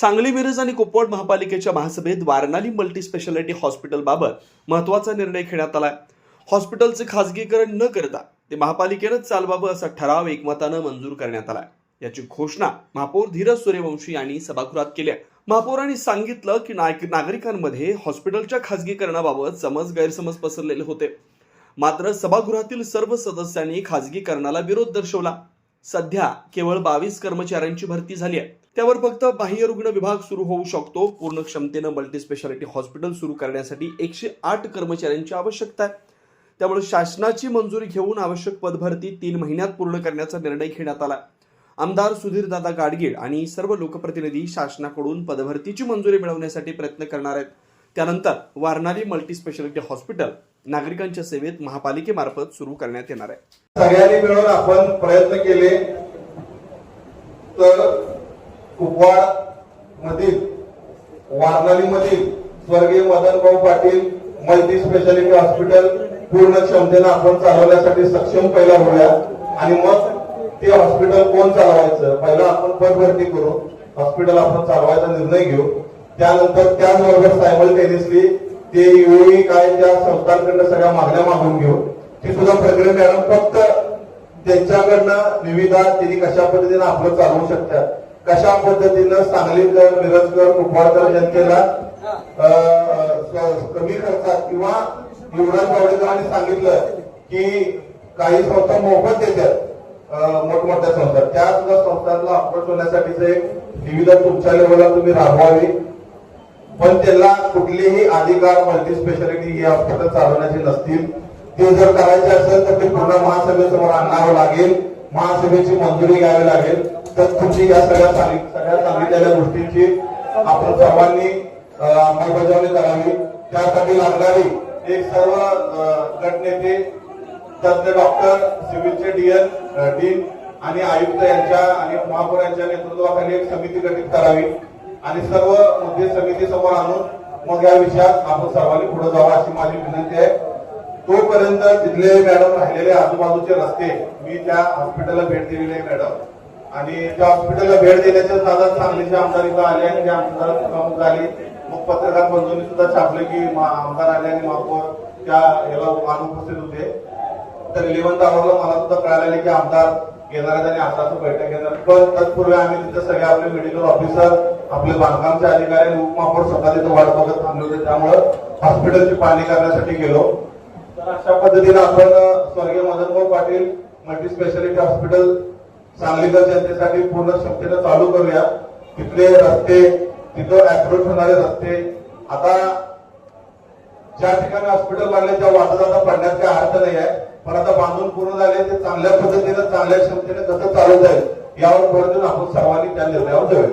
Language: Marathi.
सांगली, मिरज आणि कुपवाड महापालिकेच्या महासभेत वारणाली मल्टी स्पेशालिटी हॉस्पिटलबाबत महत्त्वाचा निर्णय घेण्यात आला. हॉस्पिटलचे खासगीकरण न करता ते महापालिकेनंच चालवावं असा ठराव एकमतानं मंजूर करण्यात आला. याची घोषणा महापौर धीरज सूर्यवंशी यांनी सभागृहात केली. महापौरांनी सांगितलं की नागरिकांमध्ये हॉस्पिटलच्या खासगीकरणाबाबत गैरसमज पसरलेले होते. मात्र सभागृहातील सर्व सदस्यांनी खासगीकरणाला विरोध दर्शवला. सध्या केवळ 22 कर्मचाऱ्यांची भरती झाली आहे. त्यावर फक्त बाह्य रुग्ण विभाग सुरू होऊ शकतो. पूर्ण क्षमतेनं मल्टी स्पेशालिटी हॉस्पिटल सुरू करण्यासाठी 108 कर्मचाऱ्यांची आवश्यकता आहे. त्यामुळे शासनाची मंजुरी घेऊन आवश्यक पदभरती 3 महिन्यात पूर्ण करण्याचा निर्णय घेण्यात आला. आमदार सुधीरदादा गाडगीळ आणि सर्व लोकप्रतिनिधी शासनाकडून पदभरतीची मंजुरी मिळवण्यासाठी प्रयत्न करणार आहेत. त्यानंतर वारणाली मल्टी स्पेशालिटी हॉस्पिटल नागरिकांच्या सेवेत महापालिकेमार्फत सुरू करण्यात येणार आहे. सगळ्यांनी मिळून आपण प्रयत्न केले तर कुपवाड मधील वारणाली मधील स्वर्गीय Madanbhau Patil multi speciality hospital पूर्ण क्षमतेनं आपण चालवण्यासाठी सक्षम पहिला होऊया आणि मग ते हॉस्पिटल कोण चालवायचं पहिला आपण पदभरती करू, हॉस्पिटल आपण चालवायचा निर्णय घेऊ. त्यानंतर त्याचबरोबर सायमल्टेनियसली ते यूई काय त्या संस्थांकडनं सगळ्या मागण्या मागून घेऊ. ती सुद्धा प्रक्रिया मॅडम फक्त त्यांच्याकडनं निविदा त्यांनी कशा पद्धतीने आपलं चालवू शकतात, कशा पद्धतीनं सांगलीकर, मिरजकर, कुपवाडकर जनतेला कमी खर्चात किंवा युवराज बावडेकरांनी सांगितलं की काही संस्था मोफत देतात मोठमोठ्या संस्था, त्या सुद्धा संस्थांना अप्रोच होण्यासाठीच एक निविदा तुमच्या लेवलला तुम्ही राबवावी. पण त्याला कुठलेही अधिकार मल्टी स्पेशालिटी हे हॉस्पिटल चालवण्याचे नसतील. ते जर करायचे असेल तर ते पूर्ण महासभेसमोर आणावं लागेल, महासभेची मंजुरी घ्यावी लागेल. तर तुमची या सगळ्या सांगितलेल्या गोष्टींची आपण सर्वांनी अंमलबजावणी करावी. त्यासाठी लागणारी एक सर्व गटनेते, तज्ञ डॉक्टर, सिव्हिलचे डीन आणि आयुक्त यांच्या आणि महापौर यांच्या नेतृत्वाखाली एक समिती गठीत करावी आणि सर्व मुद्दे समितीसमोर आणून मग या विषयात आपण सर्वांनी पुढे जावं अशी माझी विनंती आहे. तोपर्यंत तिथले मॅडम राहिलेले आजूबाजूचे रस्ते मी त्या हॉस्पिटलला भेट दिलेली आहे मॅडम आणि त्या हॉस्पिटलला भेट देण्याच्या नादात सांगलीचे आमदार इथं आले आणि त्या आमदार प्रमुख झाली. मग पत्रकार बंधूंनी सुद्धा छापले की आमदार आले आणि महापौर त्या याला अनुपस्थित होते. तर 11 आवरला मला सुद्धा कळाले की आमदार येणार आहेत आणि आमदारचं बैठक घेणार. पण तत्पूर्वी आम्ही तिथे सगळे आपले मेडिकल ऑफिसर, आपले बांधकामचे अधिकारी आणि उपमहापौर स्वतः तिथे वाट बघत थांबले होते. त्यामुळं हॉस्पिटलची पाहणी करण्यासाठी गेलो. तर अशा पद्धतीने आपण स्वर्गीय Madanbhau Patil multi speciality hospital सांगलीकर जनतेसाठी पूर्ण क्षमतेनं चालू करूया. तिथले रस्ते, तिथं अप्रोच होणारे रस्ते, आता ज्या ठिकाणी हॉस्पिटल बांधले त्या वादाचा पडण्यात काही अर्थ नाही आहे. पण आता बांधून पूर्ण झाले ते चांगल्या पद्धतीने चांगल्या क्षमतेने कसं चालू जाईल यावर भर देऊन आपण सर्वांनी त्या निर्णयावर जाऊया.